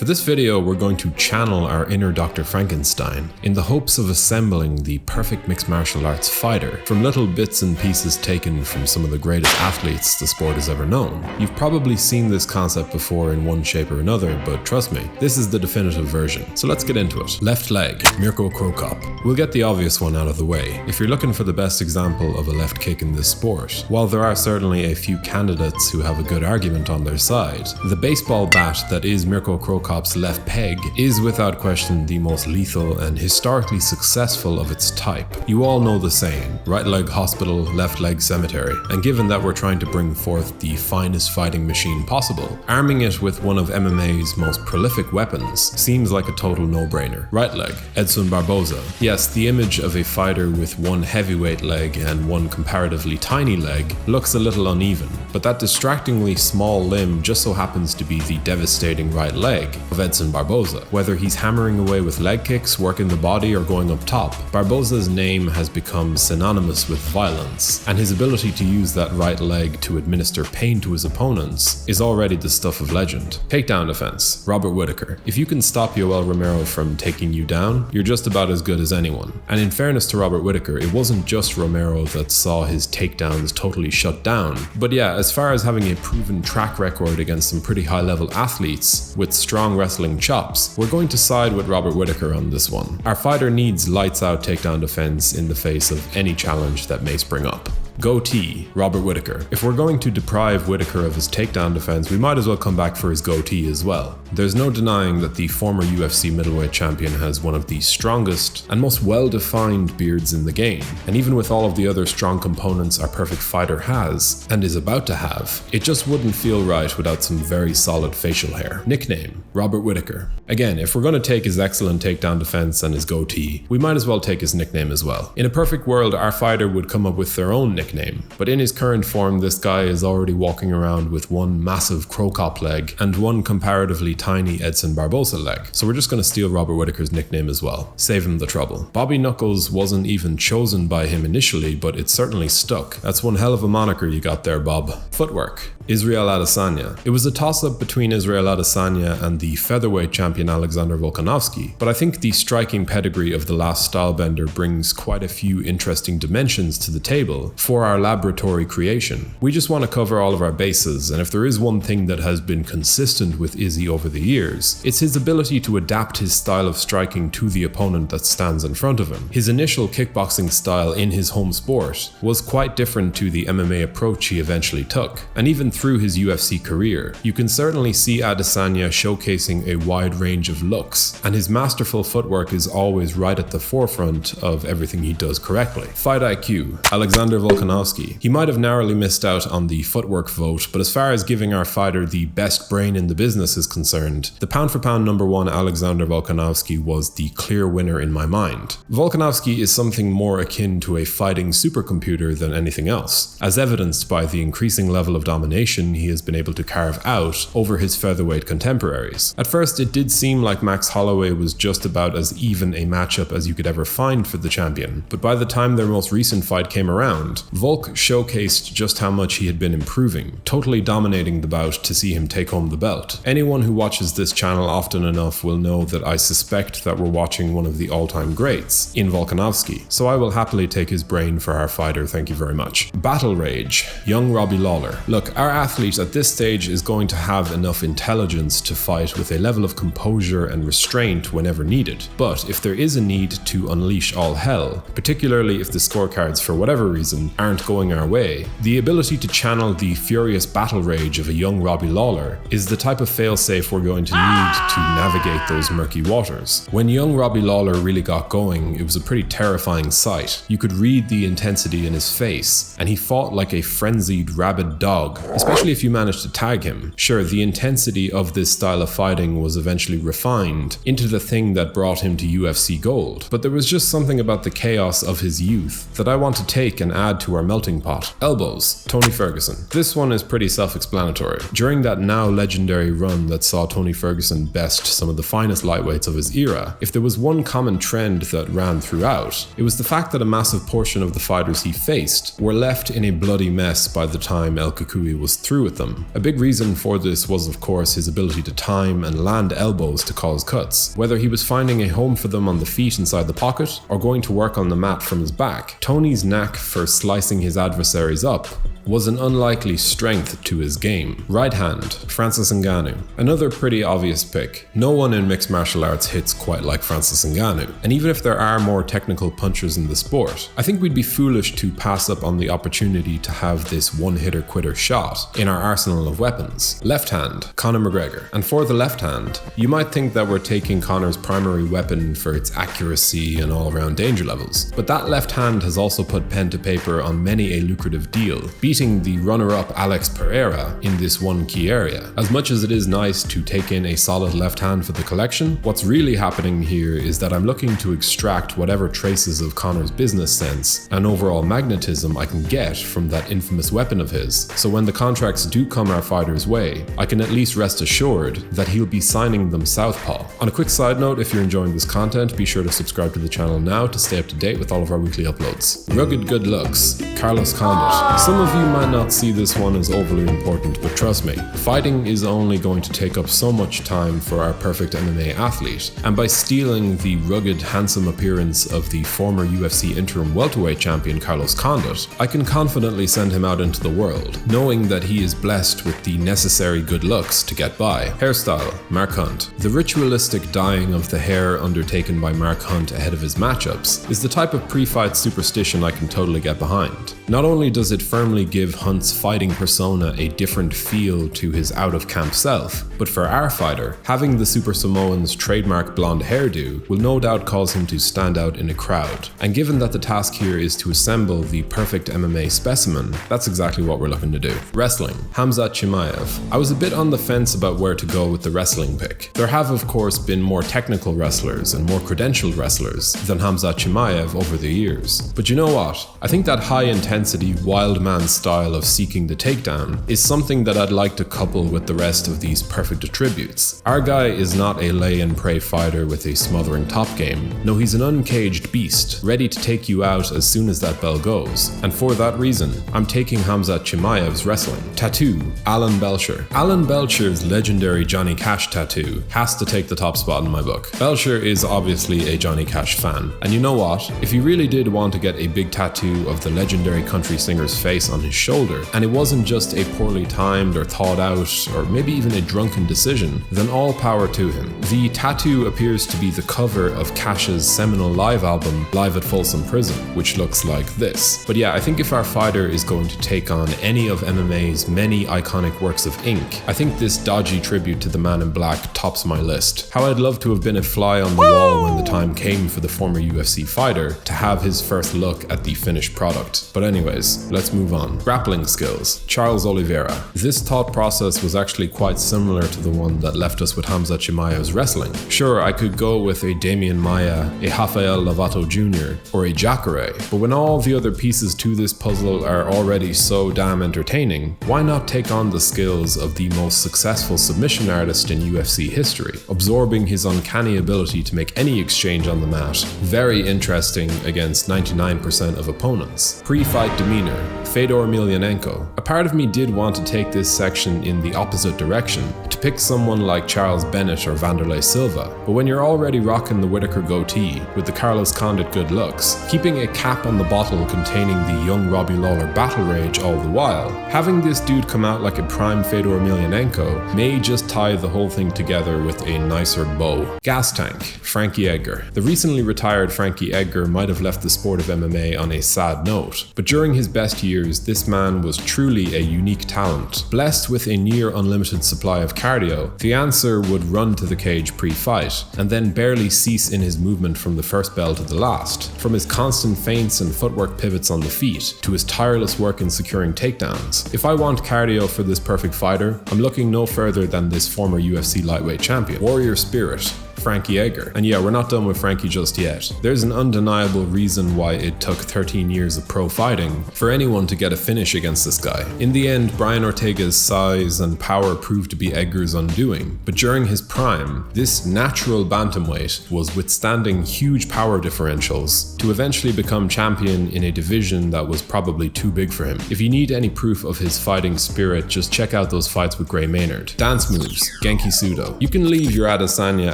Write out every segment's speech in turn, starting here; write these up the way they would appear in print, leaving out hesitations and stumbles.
For this video, we're going to channel our inner Dr. Frankenstein in the hopes of assembling the perfect mixed martial arts fighter from little bits and pieces taken from some of the greatest athletes the sport has ever known. You've probably seen this concept before in one shape or another, but trust me, this is the definitive version. So let's get into it. Left leg, Mirko Cro Cop. We'll get the obvious one out of the way. If you're looking for the best example of a left kick in this sport, while there are certainly a few candidates who have a good argument on their side, the baseball bat that is Mirko Cro Cop's left peg is without question the most lethal and historically successful of its type. You all know the saying, right leg hospital, left leg cemetery, and given that we're trying to bring forth the finest fighting machine possible, arming it with one of MMA's most prolific weapons seems like a total no-brainer. Right leg, Edson Barboza. Yes, the image of a fighter with one heavyweight leg and one comparatively tiny leg looks a little uneven, but that distractingly small limb just so happens to be the devastating right leg of Edson Barboza. Whether he's hammering away with leg kicks, working the body, or going up top, Barboza's name has become synonymous with violence, and his ability to use that right leg to administer pain to his opponents is already the stuff of legend. Takedown defense, Robert Whittaker. If you can stop Yoel Romero from taking you down, you're just about as good as anyone. And in fairness to Robert Whittaker, it wasn't just Romero that saw his takedowns totally shut down. But yeah, as far as having a proven track record against some pretty high-level athletes with strong wrestling chops, we're going to side with Robert Whittaker on this one. Our fighter needs lights-out takedown defense in the face of any challenge that may spring up. Goatee, Robert Whittaker. If we're going to deprive Whittaker of his takedown defense, we might as well come back for his goatee as well. There's no denying that the former UFC middleweight champion has one of the strongest and most well-defined beards in the game, and even with all of the other strong components our perfect fighter has, and is about to have, it just wouldn't feel right without some very solid facial hair. Nickname, Robert Whittaker. Again, if we're going to take his excellent takedown defense and his goatee, we might as well take his nickname as well. In a perfect world, our fighter would come up with their own nickname, but in his current form, this guy is already walking around with one massive Cro Cop leg and one comparatively tiny Edson Barboza leg, so we're just going to steal Robert Whittaker's nickname as well. Save him the trouble. Bobby Knuckles wasn't even chosen by him initially, but it certainly stuck. That's one hell of a moniker you got there, Bob. Footwork, Israel Adesanya. It was a toss-up between Israel Adesanya and the featherweight champion Alexander Volkanovski, but I think the striking pedigree of the last stylebender brings quite a few interesting dimensions to the table for our laboratory creation. We just want to cover all of our bases, and if there is one thing that has been consistent with Izzy over the years, it's his ability to adapt his style of striking to the opponent that stands in front of him. His initial kickboxing style in his home sport was quite different to the MMA approach he eventually took, and even through his UFC career, you can certainly see Adesanya showcasing a wide range of looks, and his masterful footwork is always right at the forefront of everything he does correctly. Fight IQ, Alexander Volkanovski. He might have narrowly missed out on the footwork vote, but as far as giving our fighter the best brain in the business is concerned, the pound-for-pound number one Alexander Volkanovski was the clear winner in my mind. Volkanovski is something more akin to a fighting supercomputer than anything else, as evidenced by the increasing level of domination he has been able to carve out over his featherweight contemporaries. At first, it did seem like Max Holloway was just about as even a matchup as you could ever find for the champion, but by the time their most recent fight came around, Volk showcased just how much he had been improving, totally dominating the bout to see him take home the belt. Anyone who watches this channel often enough will know that I suspect that we're watching one of the all-time greats in Volkanovski, so I will happily take his brain for our fighter, thank you very much. Battle Rage, young Robbie Lawler. Look, our athlete at this stage is going to have enough intelligence to fight with a level of composure and restraint whenever needed, but if there is a need to unleash all hell, particularly if the scorecards for whatever reason aren't going our way, the ability to channel the furious battle rage of a young Robbie Lawler is the type of failsafe we're going to need to navigate those murky waters. When young Robbie Lawler really got going, it was a pretty terrifying sight. You could read the intensity in his face, and he fought like a frenzied rabid dog, especially if you managed to tag him. Sure, the intensity of this style of fighting was eventually refined into the thing that brought him to UFC gold, but there was just something about the chaos of his youth that I want to take and add to to our melting pot. Elbows, Tony Ferguson. This one is pretty self-explanatory. During that now legendary run that saw Tony Ferguson best some of the finest lightweights of his era, if there was one common trend that ran throughout, it was the fact that a massive portion of the fighters he faced were left in a bloody mess by the time El Cucuy was through with them. A big reason for this was, of course, his ability to time and land elbows to cause cuts. Whether he was finding a home for them on the feet inside the pocket or going to work on the mat from his back, Tony's knack for slicing his adversaries up was an unlikely strength to his game. Right hand, Francis Ngannou. Another pretty obvious pick. No one in mixed martial arts hits quite like Francis Ngannou, and even if there are more technical punchers in the sport, I think we'd be foolish to pass up on the opportunity to have this one-hitter quitter shot in our arsenal of weapons. Left hand, Conor McGregor. And for the left hand, you might think that we're taking Conor's primary weapon for its accuracy and all-around danger levels, but that left hand has also put pen to paper on many a lucrative deal, beating the runner-up Alex Pereira in this one key area. As much as it is nice to take in a solid left hand for the collection, what's really happening here is that I'm looking to extract whatever traces of Conor's business sense and overall magnetism I can get from that infamous weapon of his, so when the contracts do come our fighter's way, I can at least rest assured that he'll be signing them southpaw. On a quick side note, if you're enjoying this content, be sure to subscribe to the channel now to stay up to date with all of our weekly uploads. Rugged good looks, Carlos Condit. Some of you might not see this one as overly important, but trust me, fighting is only going to take up so much time for our perfect MMA athlete, and by stealing the rugged, handsome appearance of the former UFC interim welterweight champion Carlos Condit, I can confidently send him out into the world, knowing that he is blessed with the necessary good looks to get by. Hairstyle, Mark Hunt. The ritualistic dyeing of the hair undertaken by Mark Hunt ahead of his matchups is the type of pre-fight superstition I can totally get behind. Not only does it firmly give Hunt's fighting persona a different feel to his out-of-camp self, but for our fighter, having the Super Samoan's trademark blonde hairdo will no doubt cause him to stand out in a crowd. And given that the task here is to assemble the perfect MMA specimen, that's exactly what we're looking to do. Wrestling, Khamzat Chimaev. I was a bit on the fence about where to go with the wrestling pick. There have of course been more technical wrestlers and more credentialed wrestlers than Khamzat Chimaev over the years. But you know what? I think that high-intensity, wild man style of seeking the takedown is something that I'd like to couple with the rest of these perfect attributes. Our guy is not a lay and pray fighter with a smothering top game. No, he's an uncaged beast, ready to take you out as soon as that bell goes. And for that reason, I'm taking Khamzat Chimaev's wrestling. Tattoo, Alan Belcher. Alan Belcher's legendary Johnny Cash tattoo has to take the top spot in my book. Belcher is obviously a Johnny Cash fan, and you know what? If you really did want to get a big tattoo of the legendary country singer's face on his shoulder, and it wasn't just a poorly timed or thought out, or maybe even a drunken decision, then all power to him. The tattoo appears to be the cover of Cash's seminal live album, Live at Folsom Prison, which looks like this. But yeah, I think if our fighter is going to take on any of MMA's many iconic works of ink, I think this dodgy tribute to the Man in Black tops my list. How I'd love to have been a fly on the wall when the time came for the former UFC fighter to have his first look at the finished product. But anyways, let's move on. Grappling skills, Charles Oliveira. This thought process was actually quite similar to the one that left us with Khamzat Chimaev's wrestling. Sure, I could go with a Damian Maia, a Rafael Lovato Jr., or a Jacare, but when all the other pieces to this puzzle are already so damn entertaining, why not take on the skills of the most successful submission artist in UFC history, absorbing his uncanny ability to make any exchange on the mat very interesting against 99% of opponents. Pre-fight demeanor, Fedor Emelianenko. A part of me did want to take this section in the opposite direction, to pick someone like Charles Bennett or Vanderlei Silva, but when you're already rocking the Whittaker goatee with the Carlos Condit good looks, keeping a cap on the bottle containing the young Robbie Lawler battle rage all the while, having this dude come out like a prime Fedor Emelianenko may just tie the whole thing together with a nicer bow. Gas tank, Frankie Edgar. The recently retired Frankie Edgar might have left the sport of MMA on a sad note, but during his best years, this man was truly a unique talent. Blessed with a near unlimited supply of cardio, the answer would run to the cage pre-fight, and then barely cease in his movement from the first bell to the last. From his constant feints and footwork pivots on the feet, to his tireless work in securing takedowns. If I want cardio for this perfect fighter, I'm looking no further than this former UFC lightweight champion. Warrior spirit, Frankie Edgar. And yeah, we're not done with Frankie just yet. There's an undeniable reason why it took 13 years of pro fighting for anyone to get a finish against this guy. In the end, Brian Ortega's size and power proved to be Edgar's undoing, but during his prime, this natural bantamweight was withstanding huge power differentials to eventually become champion in a division that was probably too big for him. If you need any proof of his fighting spirit, just check out those fights with Maynard. Dance moves, Genki Sudo. You can leave your Adesanya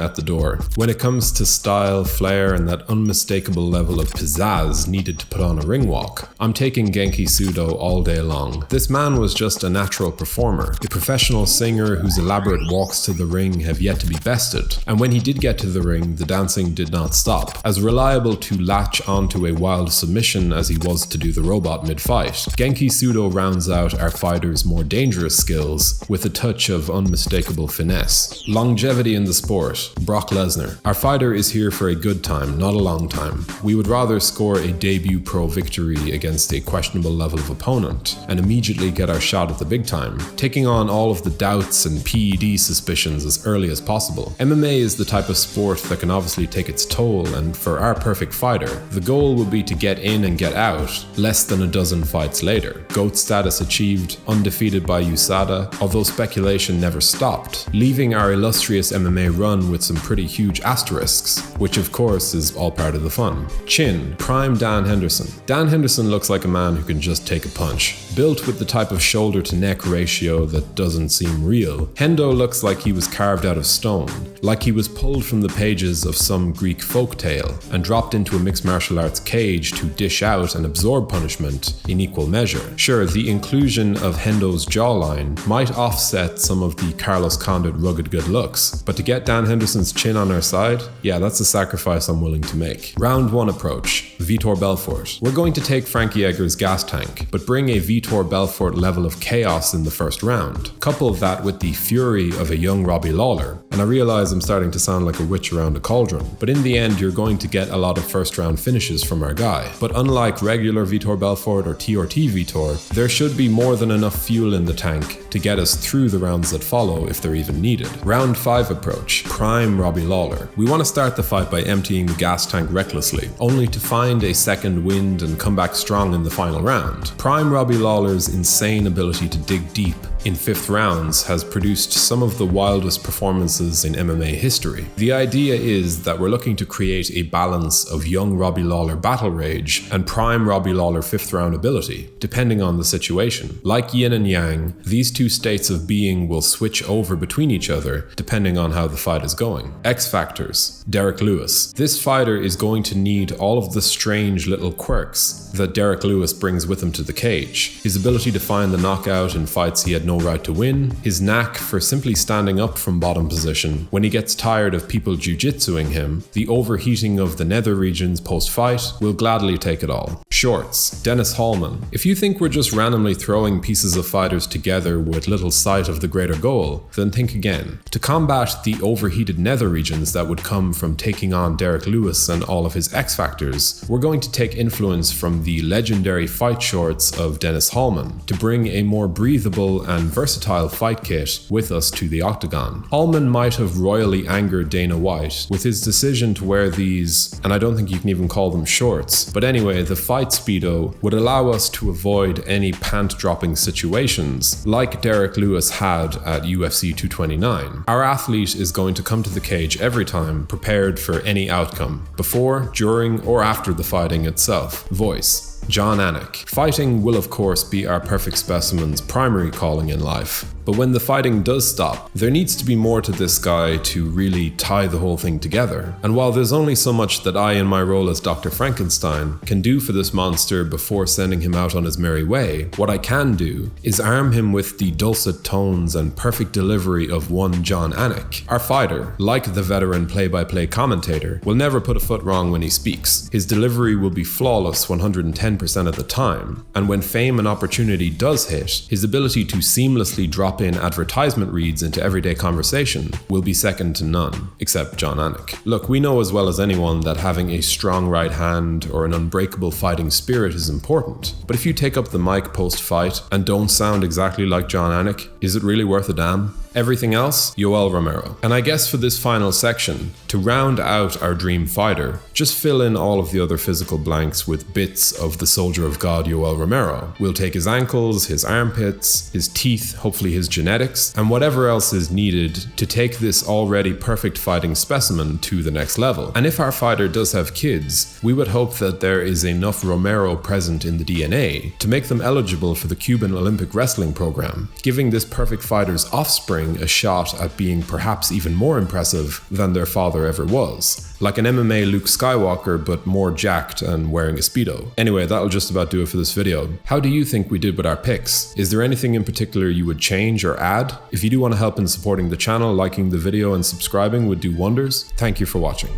at the door. When it comes to style, flair, and that unmistakable level of pizzazz needed to put on a ring walk, I'm taking Genki Sudo all day long. This man was just a natural performer, a professional singer whose elaborate walks to the ring have yet to be bested. And when he did get to the ring, the dancing did not stop. As reliable to latch onto a wild submission as he was to do the robot mid-fight, Genki Sudo rounds out our fighter's more dangerous skills with a touch of unmistakable finesse. Longevity in the sport, Brock Lesnar. Our fighter is here for a good time, not a long time. We would rather score a debut pro victory against a questionable level of opponent and immediately get our shot at the big time, taking on all of the doubts and PED suspicions as early as possible. MMA is the type of sport that can obviously take its toll, and for our perfect fighter, the goal would be to get in and get out less than a dozen fights later. GOAT status achieved, undefeated by USADA, although speculation never stopped, leaving our illustrious MMA run with some pretty huge asterisks, which of course is all part of the fun. Chin, prime Dan Henderson. Dan Henderson looks like a man who can just take a punch. Built with the type of shoulder to neck ratio that doesn't seem real, Hendo looks like he was carved out of stone, like he was pulled from the pages of some Greek folktale and dropped into a mixed martial arts cage to dish out and absorb punishment in equal measure. Sure, the inclusion of Hendo's jawline might offset some of the Carlos Condit rugged good looks, but to get Dan Henderson's chin on our side, yeah, that's a sacrifice I'm willing to make. Round 1 approach, Vitor Belfort. We're going to take Frankie Edgar's gas tank, but bring a Vitor Belfort level of chaos in the first round. Couple that with the fury of a young Robbie Lawler, and I realize I'm starting to sound like a witch around a cauldron, but in the end you're going to get a lot of first round finishes from our guy. But unlike regular Vitor Belfort or TRT Vitor, there should be more than enough fuel in the tank to get us through the rounds that follow if they're even needed. Round 5 approach, prime Robbie Lawler. We want to start the fight by emptying the gas tank recklessly, only to find a second wind and come back strong in the final round. Prime Robbie Lawler's insane ability to dig deep in 5th rounds has produced some of the wildest performances in MMA history. The idea is that we're looking to create a balance of young Robbie Lawler battle rage and prime Robbie Lawler 5th round ability, depending on the situation. Like yin and yang, these two states of being will switch over between each other depending on how the fight is going. X factors, Derek Lewis. This fighter is going to need all of the strange little quirks that Derek Lewis brings with him to the cage. His ability to find the knockout in fights he had no right to win, his knack for simply standing up from bottom position when he gets tired of people jiu-jitsuing him, the overheating of the nether regions post-fight, will gladly take it all. Shorts, Dennis Hallman. If you think we're just randomly throwing pieces of fighters together with little sight of the greater goal, then think again. To combat the overheated nether regions that would come from taking on Derek Lewis and all of his X factors, we're going to take influence from the legendary fight shorts of Dennis Hallman to bring a more breathable and versatile fight kit with us to the octagon. Hallman might have royally angered Dana White with his decision to wear these, and I don't think you can even call them shorts, but anyway, the fight speedo would allow us to avoid any pant-dropping situations like Derek Lewis had at UFC 229. Our athlete is going to come to the cage every time prepared for any outcome, before, during, or after the fighting itself. Voice, John Anik. Fighting will of course be our perfect specimen's primary calling in life, but when the fighting does stop, there needs to be more to this guy to really tie the whole thing together. And while there's only so much that I, in my role as Dr. Frankenstein, can do for this monster before sending him out on his merry way, what I can do is arm him with the dulcet tones and perfect delivery of one John Anik. Our fighter, like the veteran play-by-play commentator, will never put a foot wrong when he speaks. His delivery will be flawless 110% of the time, and when fame and opportunity does hit, his ability to seamlessly drop in advertisement reads into everyday conversation will be second to none, except John Anik. Look, we know as well as anyone that having a strong right hand or an unbreakable fighting spirit is important, but if you take up the mic post-fight and don't sound exactly like John Anik, is it really worth a damn? Everything else, Yoel Romero. And I guess for this final section, to round out our dream fighter, just fill in all of the other physical blanks with bits of the soldier of God Yoel Romero. We'll take his ankles, his armpits, his teeth, hopefully his genetics, and whatever else is needed to take this already perfect fighting specimen to the next level. And if our fighter does have kids, we would hope that there is enough Romero present in the DNA to make them eligible for the Cuban Olympic wrestling program, giving this perfect fighter's offspring a shot at being perhaps even more impressive than their father ever was. Like an MMA Luke Skywalker, but more jacked and wearing a Speedo. Anyway, that'll just about do it for this video. How do you think we did with our picks? Is there anything in particular you would change or add? If you do want to help in supporting the channel, liking the video and subscribing would do wonders. Thank you for watching.